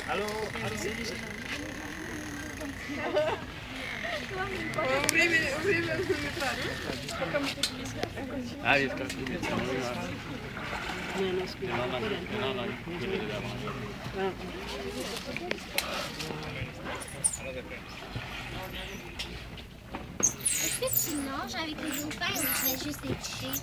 Allô? Ah, il est Est-ce que tu nages avec les dauphins ou tu fais juste les toucher?